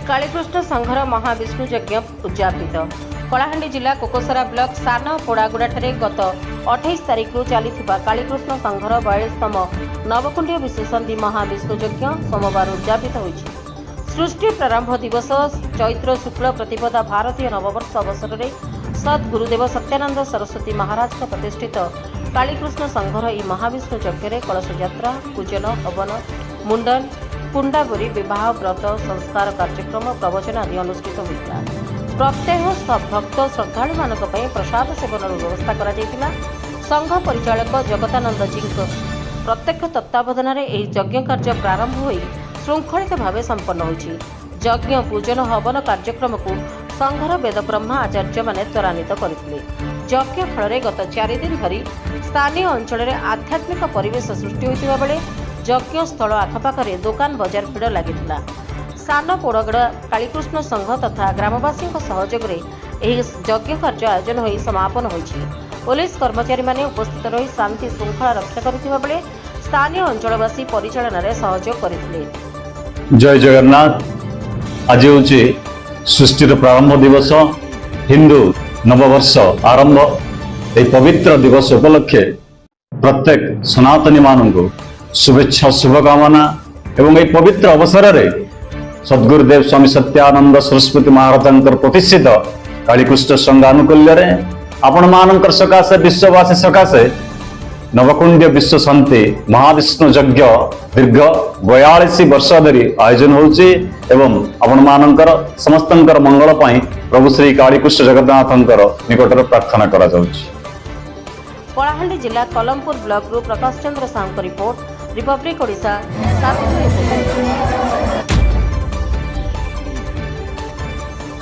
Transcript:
कालीकृष्ण संघर महाविष्णु यज्ञ उद्यापित कलाहांडी जिला कोकोसरा ब्लॉक सान पोड़ागुड़ा गत 28 तारिख चली कालीकृष्ण संघर 42तम नवकुंड विश्वशांति महाविष्णु यज्ञ सोमवार उद्यापित होइछि। सृष्टि प्रारंभ दिवस चैत्र शुक्ल प्रतिपदा भारतीय नववर्ष अवसर में सद्गुरुदेव सत्यानंद सरस्वती महाराज प्रतिष्ठित कालीकृष्ण संघर ई महाविष्णु यज्ञ कलश यात्रा पूजन हवन मुंडन कुंडागुरी विवाह व्रत संस्कार कार्यक्रम प्रवचन आदि अनुष्ठित होता। प्रत्येक भक्त श्रद्धालु मानक प्रसाद सेवन व्यवस्था करा। संघ परिचालक जगतानंद जी प्रत्यक्ष तत्वावधान में यज्ञ कार्य प्रारंभ हो श्रृंखलित भाव संपन्न होइछि। यज्ञ पूजन हवन कार्यक्रम को संघर वेद ब्रह्मा आचार्य माने त्वरान्वित करथिले। यज्ञ फल गत 4 दिन धरी स्थानीय अंचल में आध्यात्मिक परिवेश सृष्टि होइतिबा बेले यज्ञ स्थल आखपाखे दुकान बजार भिड़ लगी। सान पोड़गड़ा कालीकृष्ण संघ तथा ग्रामवासी सहयोग में यज्ञ कार्य आयोजन हो समापन होइछि। पुलिस कर्मचारी माने उपस्थित रही शांति श्रृंखला रक्षा करुथिबा बेले स्थानीय अंचलवासी परिचालन में सहयोग करथिले। जय जगन्नाथ। आज हूँ सृष्टिर प्रारंभ दिवस हिंदू नववर्ष आरंभ। ये पवित्र दिवस उपलक्षे प्रत्येक सनातनी मानू शुभेच्छा शुभकामना एवं ये पवित्र अवसर में सद्गुरुदेव स्वामी सत्यानंद सरस्वती महाराज प्रतिष्ठित कालीकृष्ण संघ आनुकूल्य आपण मानकर सकाशे विश्ववासी सकाशे नवकुंड विश्व शांति महाविष्णु यज्ञ दीर्घ 42 वर्ष धरी आयोजन होउछि एवं आपण मानकर समस्तंकर मंगल पाई प्रभु श्री कालीकृष्ण जगन्नाथंकर निकटर प्रार्थना करा जाउछि। कलाहांडी जिला Kalampur block Prakash Chandra Sahu report Republic Odisha.